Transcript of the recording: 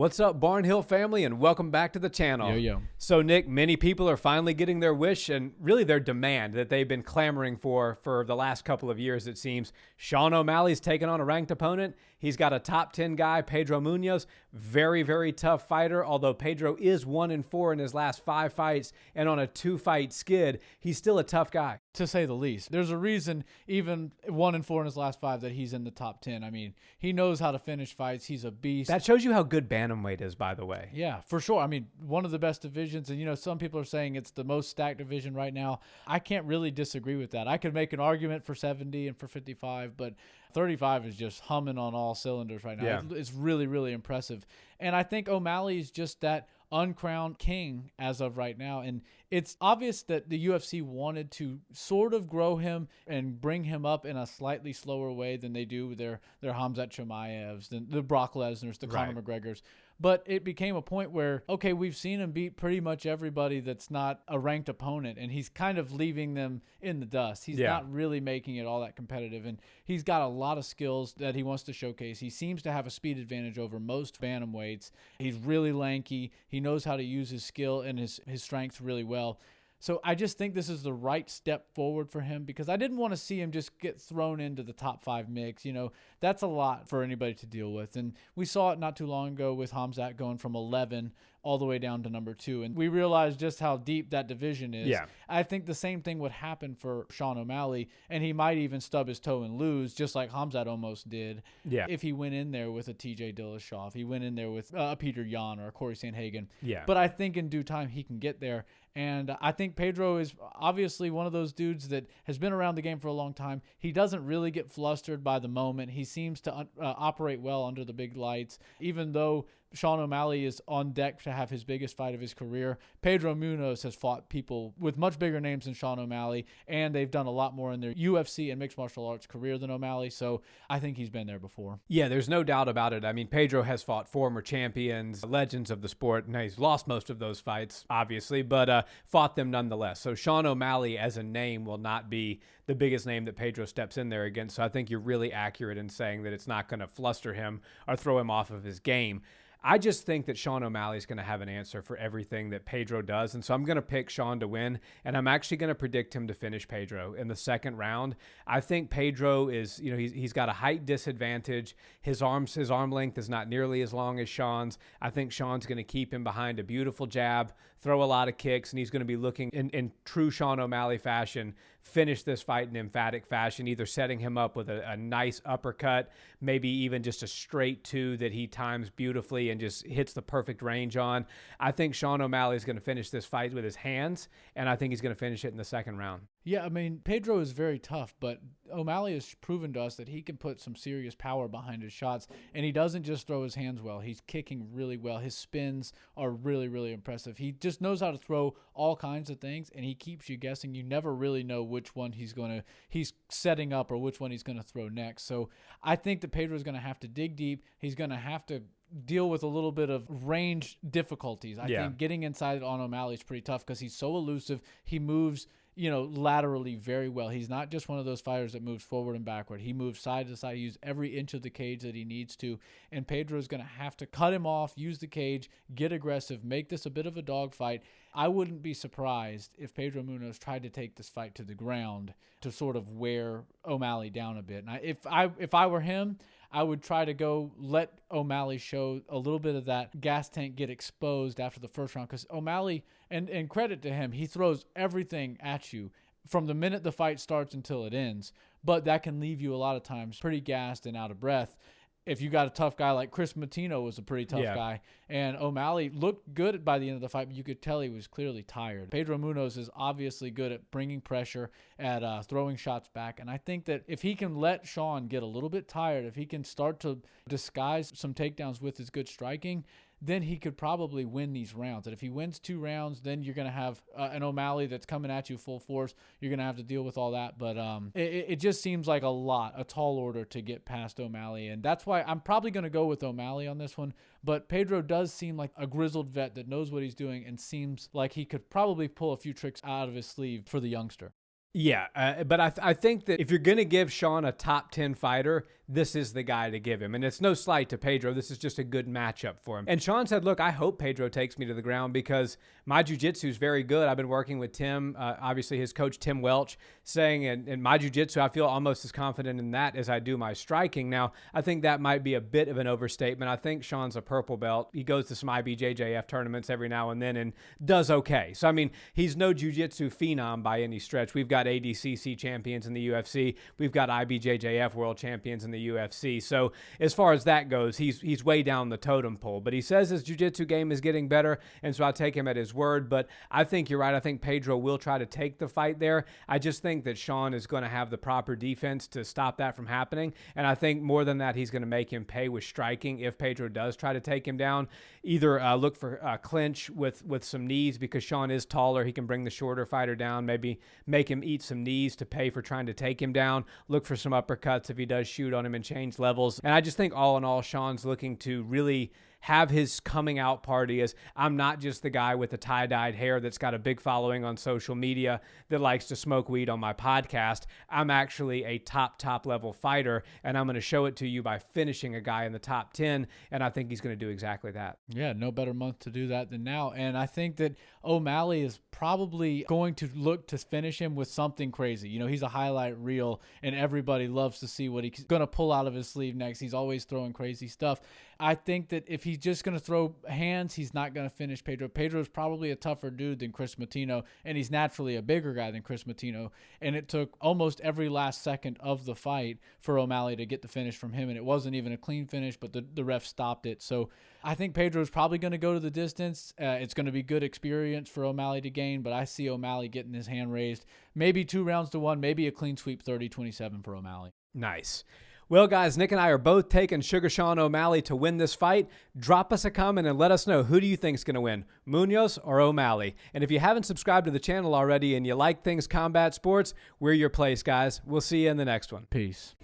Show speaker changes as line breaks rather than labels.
What's up, Barnhill family, and welcome back to the channel.
Yo.
So, Nick, many people are finally getting their wish and really their demand that they've been clamoring for the last couple of years, it seems. Sean O'Malley's taken on a ranked opponent. He's got a top 10 guy, Pedro Munhoz. Very, very tough fighter, although Pedro is 1-4 in his last 5 fights and on a 2-fight skid. He's still a tough guy,
to say the least. There's a reason, even 1-4 in his last 5, that he's in the top 10. I mean, he knows how to finish fights. He's a beast.
That shows you how good bantamweight is, by the way.
Yeah, for sure. I mean, one of the best divisions, and some people are saying it's the most stacked division right now. I can't really disagree with that. I could make an argument for 70 and for 55, but 35 is just humming on all cylinders right now.
Yeah.
It's really, really impressive. And I think O'Malley is just that uncrowned king as of right now. And it's obvious that the UFC wanted to sort of grow him and bring him up in a slightly slower way than they do with their Khamzat Chimaevs, the Brock Lesnar's, the Conor McGregor's. But it became a point where, okay, we've seen him beat pretty much everybody that's not a ranked opponent, and he's kind of leaving them in the dust. He's not really making it all that competitive, and he's got a lot of skills that he wants to showcase. He seems to have a speed advantage over most bantamweights. He's really lanky. He knows how to use his skill and his strength really well. So I just think this is the right step forward for him, because I didn't want to see him just get thrown into the top 5 mix. That's a lot for anybody to deal with. And we saw it not too long ago with Khamzat going from 11 all the way down to number 2. And we realized just how deep that division is.
Yeah.
I think the same thing would happen for Sean O'Malley, and he might even stub his toe and lose, just like Khamzat almost did.
Yeah.
If he went in there with a TJ Dillashaw, if he went in there with a Peter Yan or a Corey Sandhagen.
Yeah.
But I think in due time he can get there. And I think Pedro is obviously one of those dudes that has been around the game for a long time. He doesn't really get flustered by the moment. He seems to operate well under the big lights. Even though Sean O'Malley is on deck to have his biggest fight of his career, Pedro Munhoz has fought people with much bigger names than Sean O'Malley, and they've done a lot more in their UFC and mixed martial arts career than O'Malley, so I think he's been there before.
Yeah, there's no doubt about it. I mean, Pedro has fought former champions, legends of the sport, and he's lost most of those fights, obviously, but fought them nonetheless. So Sean O'Malley as a name will not be the biggest name that Pedro steps in there against, so I think you're really accurate in saying that it's not going to fluster him or throw him off of his game. I just think that Sean O'Malley is going to have an answer for everything that Pedro does, and so I'm going to pick Sean to win, and I'm actually going to predict him to finish Pedro in the second round. I think Pedro is, he's got a height disadvantage. His arm length is not nearly as long as Sean's. I think Sean's going to keep him behind a beautiful jab, throw a lot of kicks, and he's going to be looking in true Sean O'Malley fashion, finish this fight in emphatic fashion, either setting him up with a nice uppercut, maybe even just a straight 2 that he times beautifully and just hits the perfect range on. I think Sean O'Malley is going to finish this fight with his hands, and I think he's going to finish it in the second round.
Yeah, I mean, Pedro is very tough, but O'Malley has proven to us that he can put some serious power behind his shots, and he doesn't just throw his hands well. He's kicking really well. His spins are really, really impressive. He just knows how to throw all kinds of things, and he keeps you guessing. You never really know which one he's setting up or which one he's going to throw next. So I think that Pedro's going to have to dig deep. He's going to have to deal with a little bit of range difficulties. I think getting inside on O'Malley is pretty tough because he's so elusive. He moves laterally very well. He's not just one of those fighters that moves forward and backward. He moves side to side. He uses every inch of the cage that he needs to. And Pedro is going to have to cut him off, use the cage, get aggressive, make this a bit of a dogfight. I wouldn't be surprised if Pedro Munhoz tried to take this fight to the ground to sort of wear O'Malley down a bit. And if I were him, I would try to go let O'Malley show a little bit of that gas tank get exposed after the first round, because O'Malley, and credit to him, he throws everything at you from the minute the fight starts until it ends, but that can leave you a lot of times pretty gassed and out of breath. If you got a tough guy like Chris Matino was a pretty tough guy, and O'Malley looked good by the end of the fight, but you could tell he was clearly tired. Pedro Munhoz is obviously good at bringing pressure, at throwing shots back, and I think that if he can let Sean get a little bit tired, if he can start to disguise some takedowns with his good striking, then he could probably win these rounds. And if he wins 2 rounds, then you're going to have an O'Malley that's coming at you full force. You're going to have to deal with all that. But it just seems like a tall order to get past O'Malley. And that's why I'm probably going to go with O'Malley on this one. But Pedro does seem like a grizzled vet that knows what he's doing and seems like he could probably pull a few tricks out of his sleeve for the youngster.
Yeah, but I think that if you're going to give Sean a top 10 fighter, this is the guy to give him. And it's no slight to Pedro. This is just a good matchup for him. And Sean said, look, I hope Pedro takes me to the ground because my jiu-jitsu is very good. I've been working with Tim, obviously his coach, Tim Welch, saying in my jiu-jitsu, I feel almost as confident in that as I do my striking. Now, I think that might be a bit of an overstatement. I think Sean's a purple belt. He goes to some IBJJF tournaments every now and then and does okay. So, I mean, he's no jiu-jitsu phenom by any stretch. We've got ADCC champions in the UFC. We've got IBJJF world champions in the UFC. So as far as that goes, he's way down the totem pole. But he says his jiu-jitsu game is getting better, and so I take him at his word. But I think you're right. I think Pedro will try to take the fight there. I just think that Sean is going to have the proper defense to stop that from happening. And I think more than that, he's going to make him pay with striking if Pedro does try to take him down. Either look for a clinch with some knees because Sean is taller. He can bring the shorter fighter down, maybe make him eat some knees to pay for trying to take him down. Look for some uppercuts if he does shoot on him and change levels. And I just think all in all, Sean's looking to really have his coming out party as I'm not just the guy with the tie-dyed hair that's got a big following on social media that likes to smoke weed on my podcast. I'm actually a top level fighter, and I'm going to show it to you by finishing a guy in the top 10, and I think he's going to do exactly that.
Yeah, no better month to do that than now. And I think that O'Malley is probably going to look to finish him with something crazy. You know, he's a highlight reel, and everybody loves to see what he's going to pull out of his sleeve next. He's always throwing crazy stuff. I think that if he's just going to throw hands, he's not going to finish Pedro. Pedro's probably a tougher dude than Chris Matino, and he's naturally a bigger guy than Chris Matino. And it took almost every last second of the fight for O'Malley to get the finish from him, and it wasn't even a clean finish, but the ref stopped it. So I think Pedro's probably going to go to the distance. It's going to be good experience for O'Malley to gain, but I see O'Malley getting his hand raised. Maybe 2-1, maybe a clean sweep 30-27 for O'Malley.
Nice. Well, guys, Nick and I are both taking Suga Sean O'Malley to win this fight. Drop us a comment and let us know, who do you think is going to win, Munhoz or O'Malley? And if you haven't subscribed to the channel already and you like things combat sports, we're your place, guys. We'll see you in the next one.
Peace.